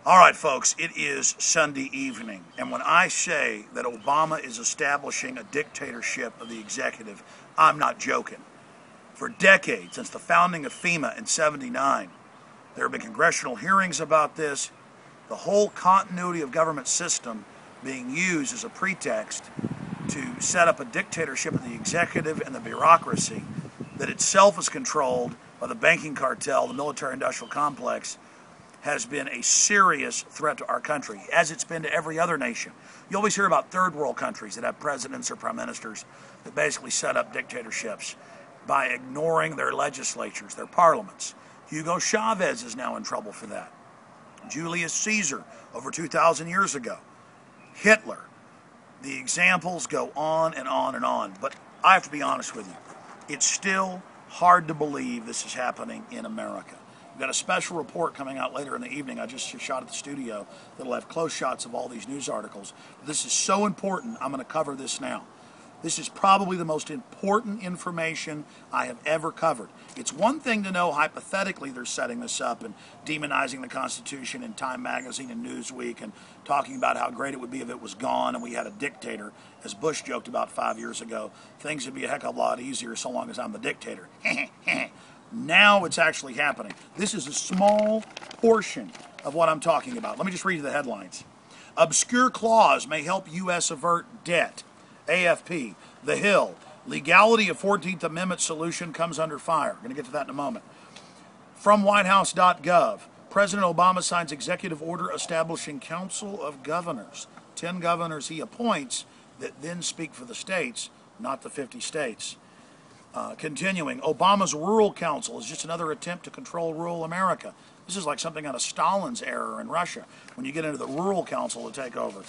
All right, folks, it is Sunday evening, and when I say that Obama is establishing a dictatorship of the executive, I'm not joking. For decades, since the founding of FEMA in '79, there have been congressional hearings about this, the whole continuity of government system being used as a pretext to set up a dictatorship of the executive and the bureaucracy that itself is controlled by the banking cartel, the military-industrial complex, has been a serious threat to our country, as it's been to every other nation. You always hear about third world countries that have presidents or prime ministers that basically set up dictatorships by ignoring their legislatures, their parliaments. Hugo Chavez is now in trouble for that. Julius Caesar, over 2,000 years ago. Hitler. The examples go on and on and on. But I have to be honest with you. It's still hard to believe this is happening in America. We've got a special report coming out later in the evening. I just shot at the studio that'll have close shots of all these news articles. This is so important, I'm going to cover this now. This is probably the most important information I have ever covered. It's one thing to know hypothetically they're setting this up and demonizing the Constitution in Time Magazine and Newsweek and talking about how great it would be if it was gone and we had a dictator. As Bush joked about 5 years ago, things would be a heck of a lot easier so long as I'm the dictator. Now it's actually happening. This is a small portion of what I'm talking about. Let me just read you the headlines. Obscure clause may help U.S. avert debt. AFP. The Hill. Legality of 14th Amendment solution comes under fire. We're going to get to that in a moment. From whitehouse.gov. President Obama signs executive order establishing Council of Governors. 10 governors he appoints that then speak for the states, not the 50 states. Continuing, Obama's Rural Council is just another attempt to control rural America. This is like something out of Stalin's era in Russia, when you get into the Rural Council to take over.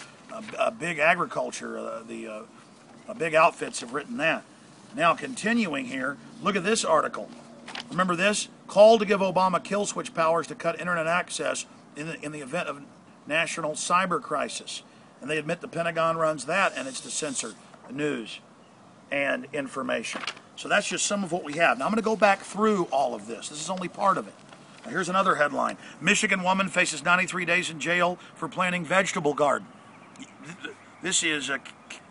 Big agriculture, big outfits have written that. Now, continuing here, look at this article. Remember this? Call to give Obama kill switch powers to cut internet access in the event of national cyber crisis. And they admit the Pentagon runs that, and it's to censor news and information. So that's just some of what we have. Now I'm going to go back through all of this. This is only part of it. Now here's another headline. Michigan woman faces 93 days in jail for planting vegetable garden. This is a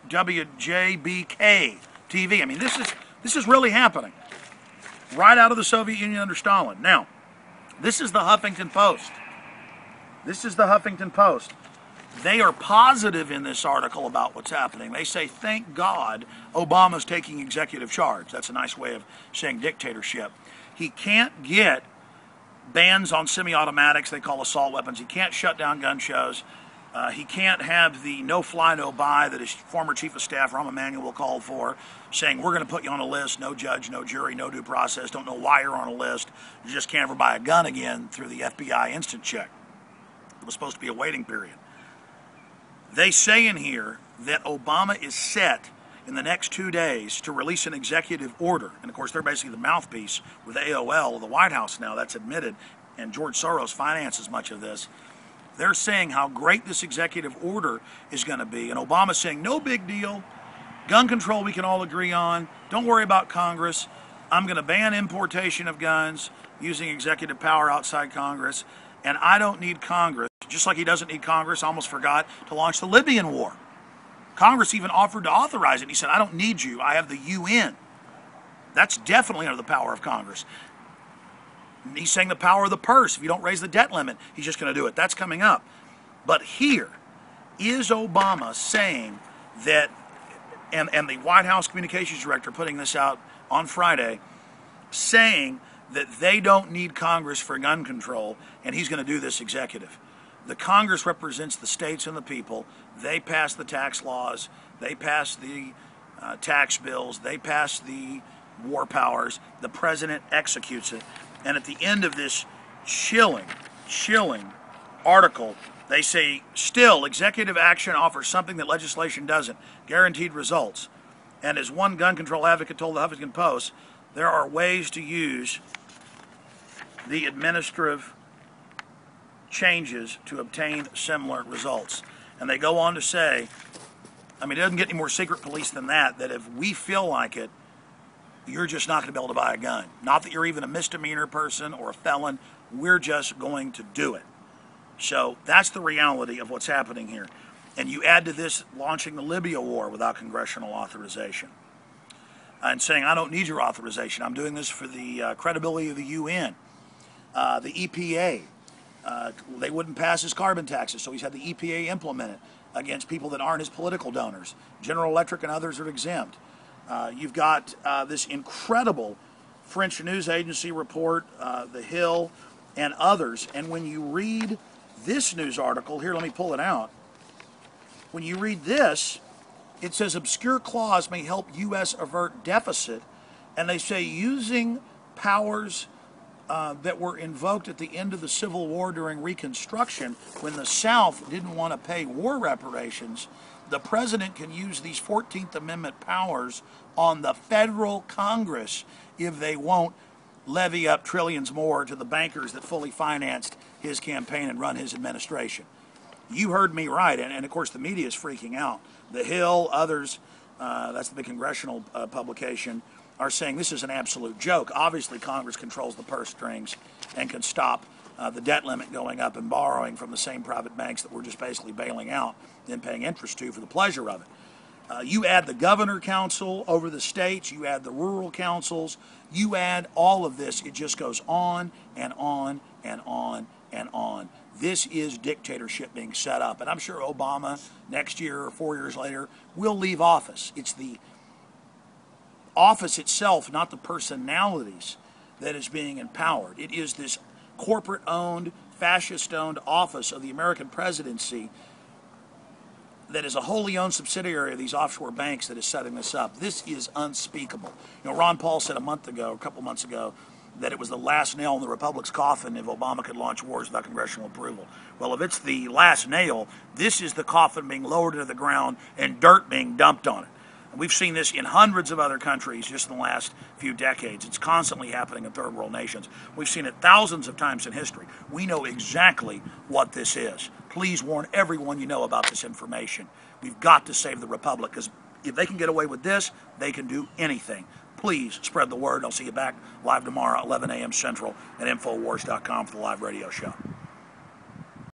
WJBK TV. I mean, this is really happening. Right out of the Soviet Union under Stalin. Now, this is the Huffington Post. This is the Huffington Post. They are positive in this article about what's happening. They say, thank God Obama's taking executive charge. That's a nice way of saying dictatorship. He can't get bans on semi-automatics, they call assault weapons. He can't shut down gun shows. He can't have the no-fly, no-buy that his former chief of staff, Rahm Emanuel, called for, saying, we're going to put you on a list, no judge, no jury, no due process, don't know why you're on a list. You just can't ever buy a gun again through the FBI instant check. It was supposed to be a waiting period. They say in here that Obama is set in the next 2 days to release an executive order. And of course, they're basically the mouthpiece with AOL, the White House now, that's admitted, and George Soros finances much of this. They're saying how great this executive order is going to be. And Obama's saying, no big deal. Gun control we can all agree on. Don't worry about Congress. I'm going to ban importation of guns using executive power outside Congress. And I don't need Congress. Just like he doesn't need Congress, I almost forgot, to launch the Libyan war. Congress even offered to authorize it. He said, I don't need you. I have the UN. That's definitely under the power of Congress. He's saying the power of the purse. If you don't raise the debt limit, he's just going to do it. That's coming up. But here is Obama saying that, and the White House Communications Director putting this out on Friday, saying that they don't need Congress for gun control, and he's going to do this executive. The Congress represents the states and the people. They pass the tax laws. They pass the tax bills. They pass the war powers. The president executes it. And at the end of this chilling article, they say, still, executive action offers something that legislation doesn't, guaranteed results. And as one gun control advocate told the Huffington Post, there are ways to use the administrative changes to obtain similar results. And they go on to say, I mean, it doesn't get any more secret police than that if we feel like it, you're just not going to be able to buy a gun. Not that you're even a misdemeanor person or a felon. We're just going to do it. So that's the reality of what's happening here. And you add to this launching the Libya war without congressional authorization. And saying, I don't need your authorization. I'm doing this for the credibility of the UN. The EPA, they wouldn't pass his carbon taxes, so he's had the EPA implement it against people that aren't his political donors. General Electric and others are exempt. You've got this incredible French news agency report, The Hill, and others. And when you read this news article, here, let me pull it out. When you read this, it says obscure clause may help U.S. avert deficit, and they say using powers that were invoked at the end of the Civil War during Reconstruction, when the South didn't want to pay war reparations, the president can use these 14th Amendment powers on the federal Congress if they won't levy up trillions more to the bankers that fully financed his campaign and run his administration. You heard me right, and of course the media is freaking out. The Hill, others, that's the big congressional publication, are saying this is an absolute joke. Obviously Congress controls the purse strings and can stop the debt limit going up and borrowing from the same private banks that we're just basically bailing out and paying interest to for the pleasure of it. You add the governor council over the states, you add the rural councils, you add all of this, it just goes on and on and on and on. This is dictatorship being set up. And I'm sure Obama next year or 4 years later will leave office. It's the office itself, not the personalities, that is being empowered. It is this corporate-owned, fascist-owned office of the American presidency that is a wholly owned subsidiary of these offshore banks that is setting this up. This is unspeakable. You know, Ron Paul said a couple months ago, that it was the last nail in the Republic's coffin if Obama could launch wars without congressional approval. Well, if it's the last nail, this is the coffin being lowered into the ground and dirt being dumped on it. And we've seen this in hundreds of other countries just in the last few decades. It's constantly happening in third world nations. We've seen it thousands of times in history. We know exactly what this is. Please warn everyone you know about this information. We've got to save the Republic, because if they can get away with this, they can do anything. Please spread the word. I'll see you back live tomorrow at 11 a.m. Central at Infowars.com for the live radio show.